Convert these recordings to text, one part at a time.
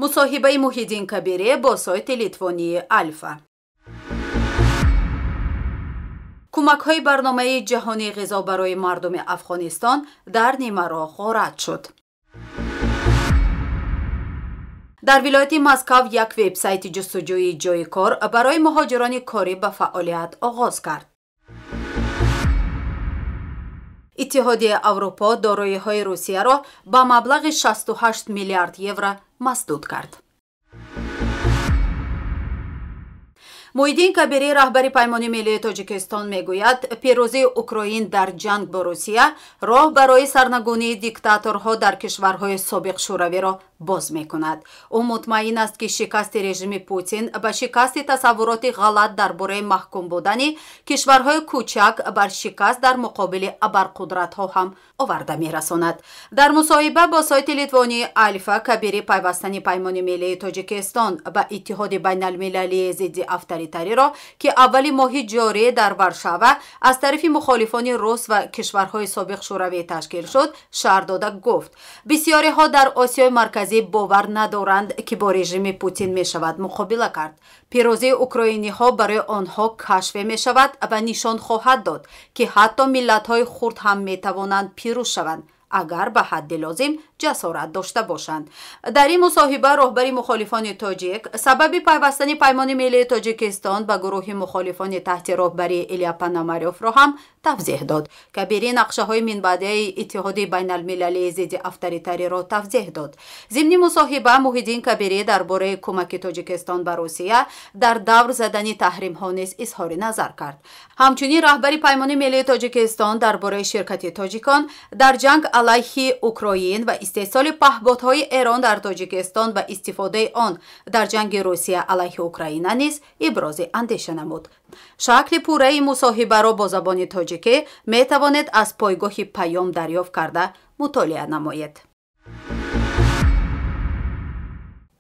مصاحبه محیدین کبیری با سایت لیتوانی الفا. کمک‌های برنامه جهانی غذا برای مردم افغانستان در نیمه راه رد شد. در ولایت مسکو یک وبسایت جستجوی جای کار برای مهاجران کاری به فعالیت آغاز کرد. اتحادیه اروپا دارایی‌های روسیه را به مبلغ 68 میلیارد یورو مسدود کرد. محیدین کبیری رهبر پیمان ملی تاجیکستان میگوید پیروزی اوکراین در جنگ با روسیه راه برای سرنگونی دیکتاتورها در کشورهای سابق شوروی را باز میکند. او مطمئن است که شکست رژیم پوتین به شکست تصورات غلط درباره محکوم بودن کشورهای کوچک بر شکست در مقابل ابرقدرت‌ها هم آورده میرساند. در مصاحبه با سایت لیتوانی الفا، کبیری پیوستن پیمان ملی تاجیکستان به اتحاد بین المللی ضد افطاری‌تری را که اول ماه جاری در وارشاوا از طرف مخالفان روس و کشورهای سابق شوروی تشکیل شد شرح داده گفت بسیاری ها در آسیای مرکزی باور ندارند که با رژیم پوتین می شود مقابله کرد. پیروزی اوکراینی ها برای آنها کشف می شود و نشان خواهد داد که حتی ملت های خرد هم می توانند پیروز شوند اگر به حد لازم جسارت داشته باشند. در این مصاحبه رهبر مخالفان تاجیک سبب پیوستن پیمان ملی تاجیکستان به گروه مخالفان تحت رهبری ایلیا پاناماریوف را هم توضیح داد. کبیری نقشه های من بعده اتحاد بین المللی ضد افطاری‌تری را توضیح داد. ضمن مصاحبه محیدین کبیری درباره کمک تاجیکستان به روسیه در دور زدن تحریم ها نیز اظهار نظر کرد. همچنین رهبر پیمان ملی تاجیکستان درباره شرکت تاجیکان در جنگ علیه اوکراین و استحصال پهپادهای ایران در تاجیکستان و استفاده آن در جنگ روسیه علیه اوکراین نیز ابراز اندیشه نمود. شکل پوره مصاحبه را با زبان تاجیکی می توانید از پایگاه پیام دریافت کرده مطالعه نمایید.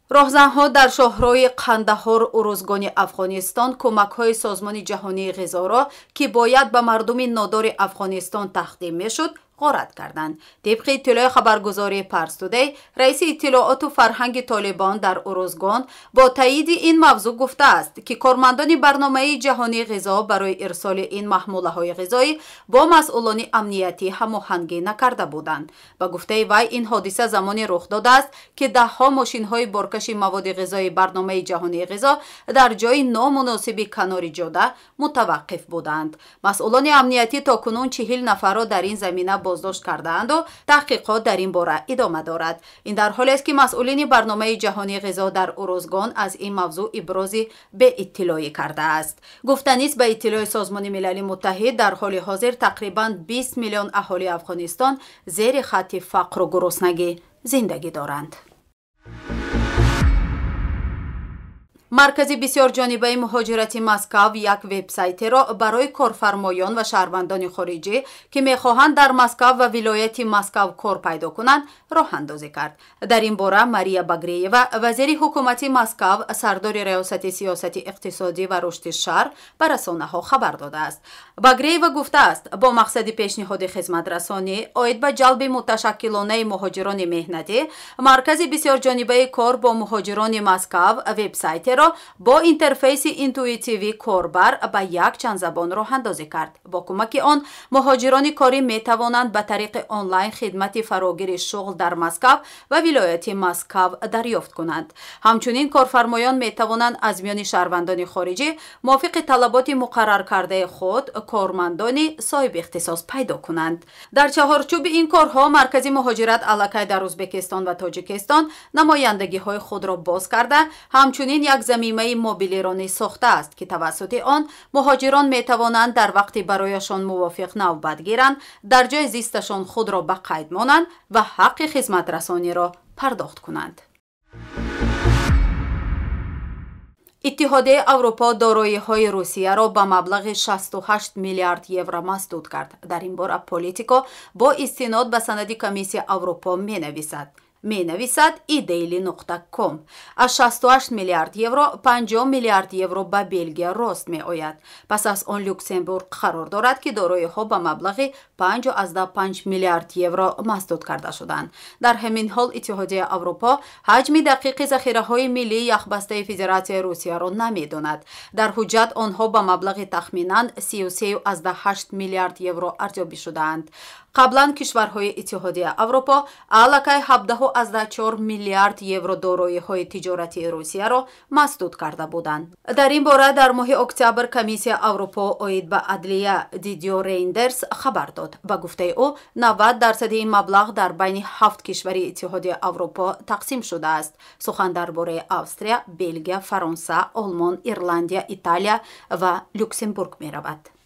راهزنها در شهرهای قندهار اروزگان افغانستان کمک‌های سازمان جهانی غذا را که باید به مردم نادار افغانستان تقدیم می‌شد غارت کردند. طبق اطلاع خبرگزاری پارس تودی، رئیس اطلاعات و فرهنگ طالبان در اروزگان با تایید این موضوع گفته است که کارمندان برنامه جهانی غذا برای ارسال این محموله‌های غذایی با مسئولان امنیتی هماهنگی نکرده بودند. با گفته وی این حادثه زمانی رخ داده است که ده‌ها ماشین‌های بارکش مواد غذایی برنامه جهانی غذا در جای نامناسب کنار جاده متوقف بودند. مسئولان امنیتی تاکنون 40 نفر را در این زمینه بازداشت کرده‌اند و تحقیقات در این باره ادامه دارد. این در حالی است که مسئولین برنامه جهانی غذا در اروزگان از این موضوع ابراز به اطلاعی کرده است. گفتنی است به اطلاع سازمان ملل متحد در حال حاضر تقریباً 20 میلیون اهالی افغانستان زیر خط فقر و گرسنگی زندگی دارند. مرکز بسیار جانبه مهاجرت مسکو یک وبسایت را برای کارفرمایان و شهروندان خارجی که می‌خواهند در مسکو و ولایت مسکو کار پیدا کنند راه اندازی کرد. در این باره ماریا باگریوا وزیر حکومت مسکو سردار ریاست سیاست اقتصادی و رشد شهر به رسانه‌ها خبر داده است. باگریوا گفته است با مقصد پیشنهاد خدمت رسانی عاید به جلب متشکلانه مهاجران مهنتی، مرکز بسیار جانبه کار با مهاجران مسکو وبسایت را با اینترفیس اینتویتیوی کاربر به یک چند زبان راه اندازی کرد. با کمک آن مهاجران کاری می توانند به طریق آنلاین خدمت فراگیر شغل در مسکو و ولایت مسکو دریافت کنند. همچنین کارفرمایان می توانند از میان شهروندان خارجی موافق طلبات مقرر کرده خود کارمندان صاحب اختصاص پیدا کنند. در چهارچوب این کارها مرکز مهاجرت علاقه در ازبکستان و تاجیکستان نمایندگی های خود را باز کرده، همچنین یک زمینه موبیلی را نیز ساخته است که توسط آن مهاجران می توانند در وقتی برایشان موافق نوبت گیرند در جای زیستشان خود را به قید مانند و حق خدمت رسانی را پرداخت کنند. اتحادیه اروپا دارایی‌های روسیه را به مبلغ 68 میلیارد یورو مسدود کرد. در این باره پولیتیکو با استناد به سند کمیسیون اروپا می‌نویسد менависад edaily.com. аз 68 миллиард евро 50 миллиард евро ба Белгия рост меояд. пас аз он Люксембург қарор дорад ки дороиҳо ба маблағи 5.5 миллиард евро масдуд карда шуданд. дар ҳамин ҳол иттиҳодияи аврупо ҳаҷми дақиқи захираҳои миллии яхбастаи федератсияи русияро намедонад. дар ҳуҷҷат онҳо ба маблағи тахминан 33.8 миллиард евро арзёбӣ шудаанд. қаблан кишварҳои иттиҳодияи аврупо аллакай 17.4 миллиард евро дороиҳои тиҷоратии русияро масдуд карда буданд. дар ин бора дар моҳи октябр комиссияи аврупо оид ба адлия Дидио Рейндерс хабар дод. ба гуфтаи ӯ 90% ин маблағ дар байни 7 кишвари иттиҳодияи аврупо тақсим шудааст. сухан дар бораи Австрия, Белгия, Фаронса, Олмон, Ирландия, Италия ва Люксембург меравад.